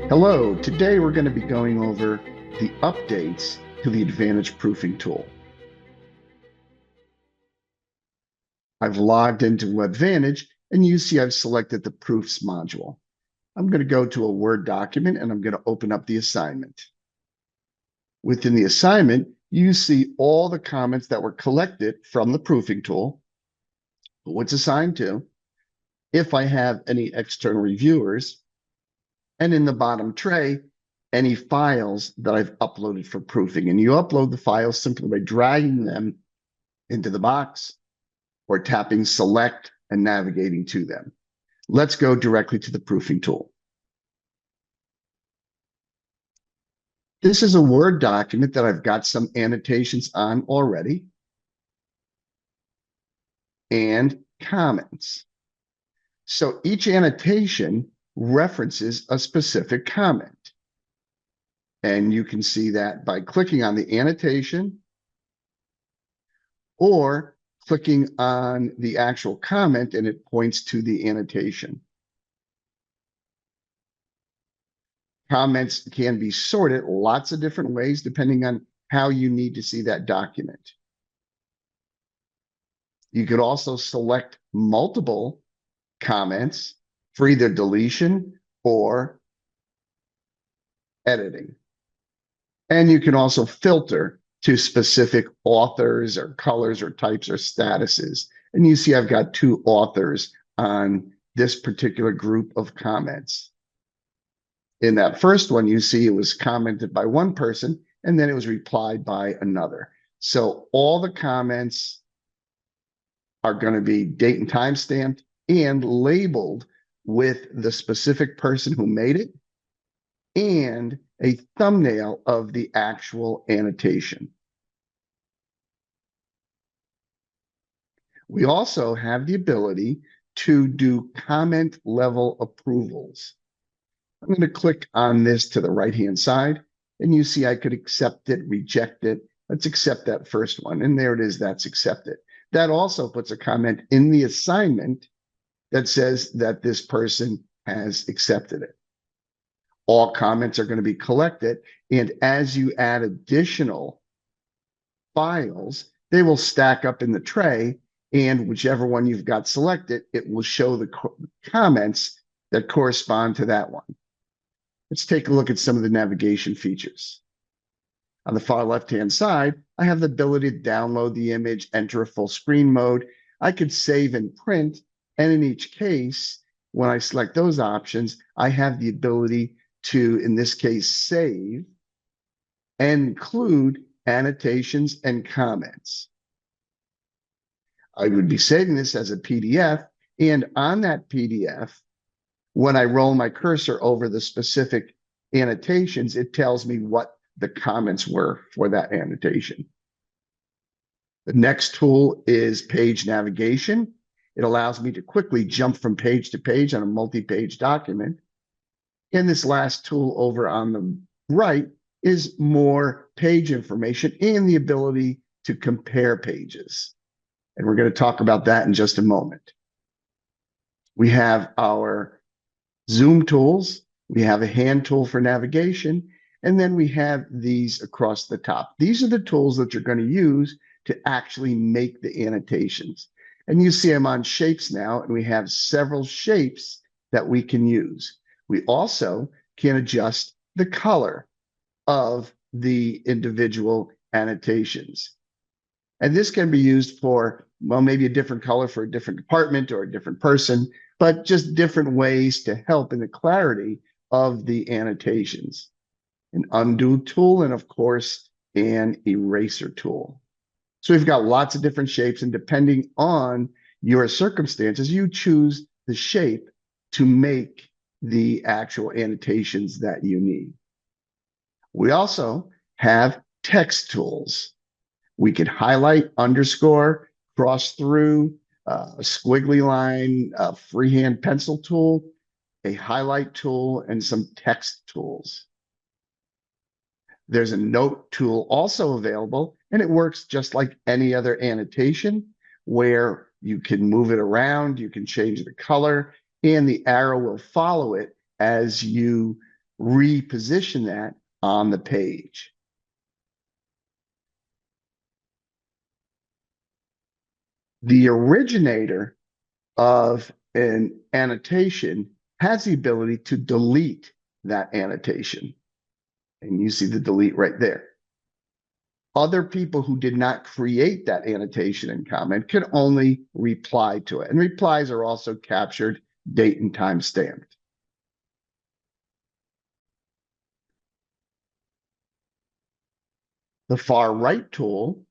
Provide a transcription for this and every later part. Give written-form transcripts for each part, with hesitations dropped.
Hello, today we're going to be going over the updates to the Advantage proofing tool. I've logged into Advantage and you see I've selected the proofs module. I'm going to go to a Word document and I'm going to open up the assignment. Within the assignment, you see all the comments that were collected from the proofing tool, who it's assigned to, if I have any external reviewers, and in the bottom tray, any files that I've uploaded for proofing. And you upload the files simply by dragging them into the box or tapping select and navigating to them. Let's go directly to the proofing tool. This is a Word document that I've got some annotations on already and comments. So each annotation references a specific comment. And you can see that by clicking on the annotation or clicking on the actual comment and it points to the annotation. Comments can be sorted lots of different ways depending on how you need to see that document. You could also select multiple comments for either deletion or editing. And you can also filter to specific authors or colors or types or statuses. And you see I've got two authors on this particular group of comments. In that first one, you see it was commented by one person and then it was replied by another. So all the comments are going to be date and time stamped and labeled with the specific person who made it and a thumbnail of the actual annotation. We also have the ability to do comment level approvals. I'm going to click on this to the right-hand side, and you see I could accept it, reject it. Let's accept that first one, and there it is, that's accepted. That also puts a comment in the assignment that says that this person has accepted it. All comments are going to be collected, and as you add additional files, they will stack up in the tray, and whichever one you've got selected, it will show the comments that correspond to that one. Let's take a look at some of the navigation features. On the far left-hand side, I have the ability to download the image, enter a full screen mode. I could save and print, and in each case, when I select those options, I have the ability to, in this case, save and include annotations and comments. I would be saving this as a PDF, and on that PDF, when I roll my cursor over the specific annotations, it tells me what the comments were for that annotation. The next tool is page navigation. It allows me to quickly jump from page to page on a multi-page document. And this last tool over on the right is more page information and the ability to compare pages. And we're going to talk about that in just a moment. We have our zoom tools. We have a hand tool for navigation. And then we have these across the top. These are the tools that you're going to use to actually make the annotations. And you see I'm on shapes now, and we have several shapes that we can use. We also can adjust the color of the individual annotations. And this can be used for, well, maybe a different color for a different department or a different person, but just different ways to help in the clarity of the annotations. An undo tool, and of course, an eraser tool. So we've got lots of different shapes, and depending on your circumstances, you choose the shape to make the actual annotations that you need. We also have text tools. We could highlight, underscore, cross through, a squiggly line, a freehand pencil tool, a highlight tool, and some text tools. There's a note tool also available, and it works just like any other annotation. where you can move it around, you can change the color, and the arrow will follow it as you reposition that on the page. The originator of an annotation has the ability to delete that annotation. And you see the delete right there. Other people who did not create that annotation and comment could only reply to it. And replies are also captured, date and time stamped. The far right tool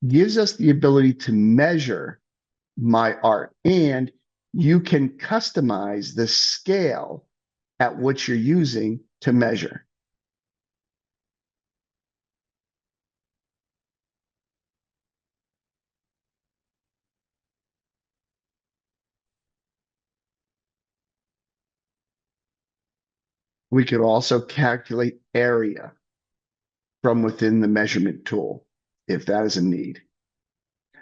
gives us the ability to measure my art, and you can customize the scale at which you're using to measure. We could also calculate area from within the measurement tool, if that is a need.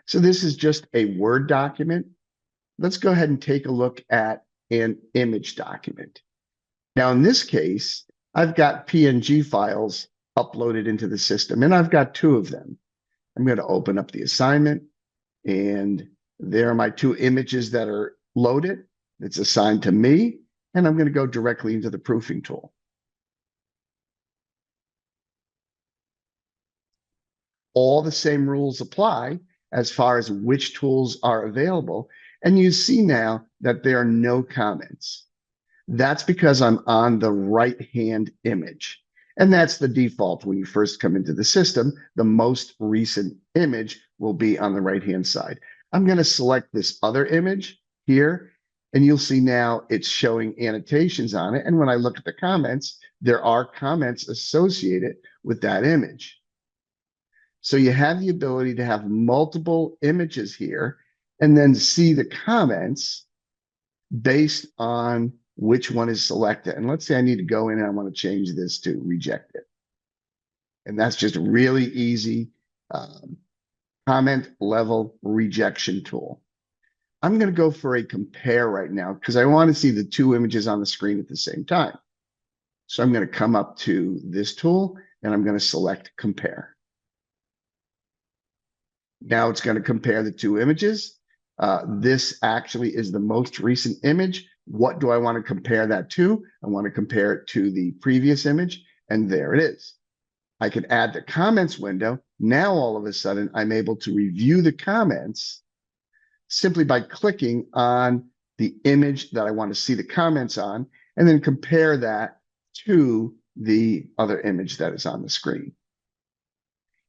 So this is just a Word document. Let's go ahead and take a look at an image document. Now, in this case, I've got PNG files uploaded into the system, and I've got two of them. I'm going to open up the assignment, and there are my two images that are loaded. It's assigned to me, and I'm going to go directly into the proofing tool. All the same rules apply as far as which tools are available. And you see now that there are no comments. That's because I'm on the right-hand image. And that's the default when you first come into the system. The most recent image will be on the right-hand side. I'm going to select this other image here, and you'll see now it's showing annotations on it. And when I look at the comments, there are comments associated with that image. So you have the ability to have multiple images here and then see the comments based on which one is selected. And let's say I need to go in and I want to change this to reject it. And that's just a really easy comment level rejection tool. I'm going to go for a compare right now because I want to see the two images on the screen at the same time. So I'm going to come up to this tool and I'm going to select compare. Now it's going to compare the two images. This actually is the most recent image. What do I want to compare that to? I want to compare it to the previous image, and there it is. I can add the comments window. Now, all of a sudden, I'm able to review the comments simply by clicking on the image that I want to see the comments on, and then compare that to the other image that is on the screen.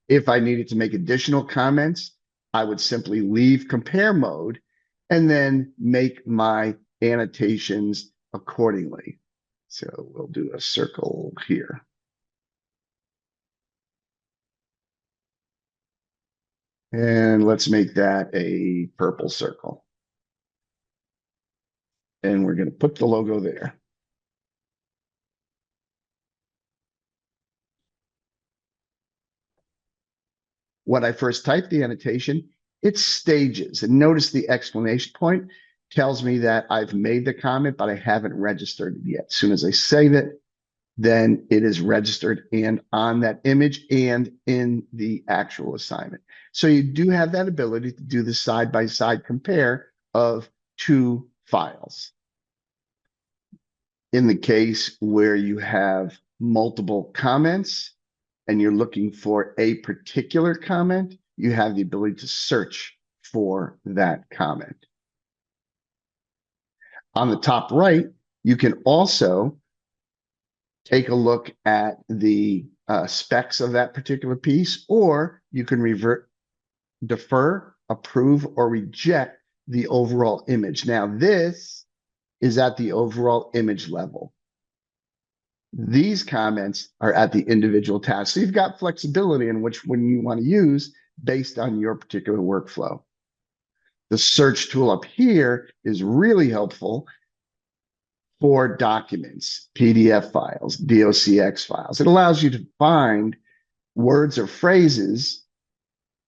If I needed to make additional comments, I would simply leave compare mode and then make my annotations accordingly. So we'll do a circle here. And let's make that a purple circle. And we're going to put the logo there. When I first type the annotation, it stages. And notice the exclamation point tells me that I've made the comment, but I haven't registered it yet. As soon as I save it, then it is registered and on that image and in the actual assignment. So you do have that ability to do the side-by-side compare of two files. In the case where you have multiple comments, and you're looking for a particular comment, you have the ability to search for that comment. On the top right, you can also take a look at the specs of that particular piece, or you can defer, approve, or reject the overall image. Now, this is at the overall image level. These comments are at the individual task. So you've got flexibility in which one you want to use based on your particular workflow. The search tool up here is really helpful for documents, PDF files, DOCX files. It allows you to find words or phrases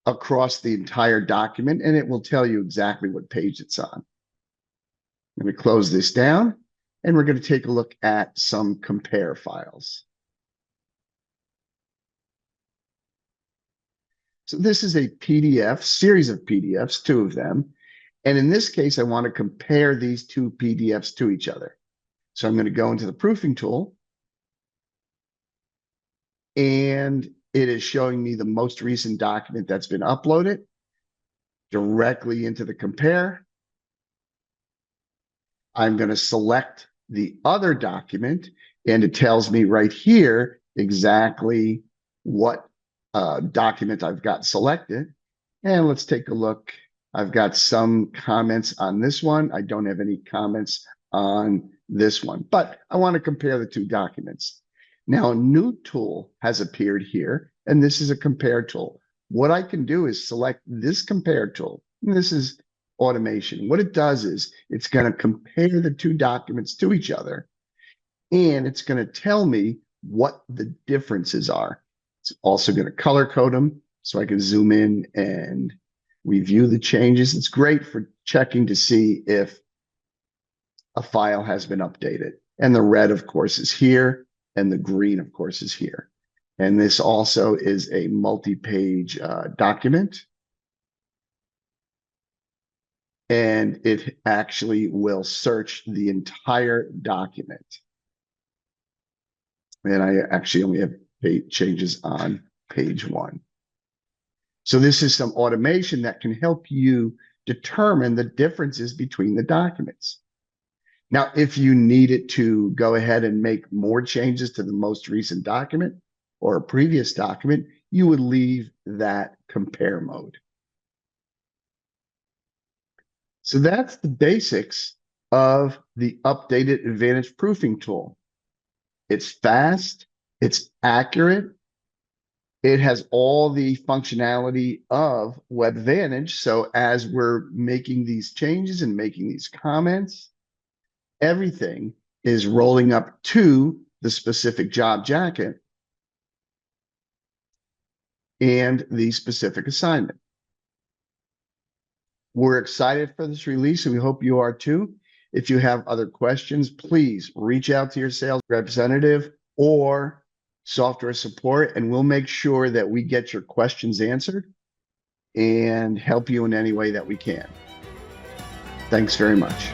across the entire document, and it will tell you exactly what page it's on. Let me close this down, and we're going to take a look at some compare files. So this is a PDF, series of PDFs, 2 of them. And in this case, I want to compare these 2 PDFs to each other. So I'm going to go into the proofing tool, and it is showing me the most recent document that's been uploaded directly into the compare. I'm going to select the other document, and it tells me right here exactly what document I've got selected. And let's take a look. I've got some comments on this one. I don't have any comments on this one, but I want to compare the 2 documents. Now, a new tool has appeared here, and this is a compare tool. What I can do is select this compare tool. And this is automation. What it does is it's going to compare the 2 documents to each other, and it's going to tell me what the differences are. It's also going to color code them so I can zoom in and review the changes. It's great for checking to see if a file has been updated. And the red, of course, is here, and the green, of course, is here. And this also is a multi-page document. And it actually will search the entire document. And I actually only have changes on page 1. So this is some automation that can help you determine the differences between the documents. Now, if you needed to go ahead and make more changes to the most recent document or a previous document, you would leave that compare mode. So that's the basics of the updated Advantage proofing tool. It's fast, it's accurate, it has all the functionality of WebVantage. So as we're making these changes and making these comments, everything is rolling up to the specific job jacket and the specific assignment. We're excited for this release, and we hope you are too. If you have other questions, please reach out to your sales representative or software support, and we'll make sure that we get your questions answered and help you in any way that we can. Thanks very much.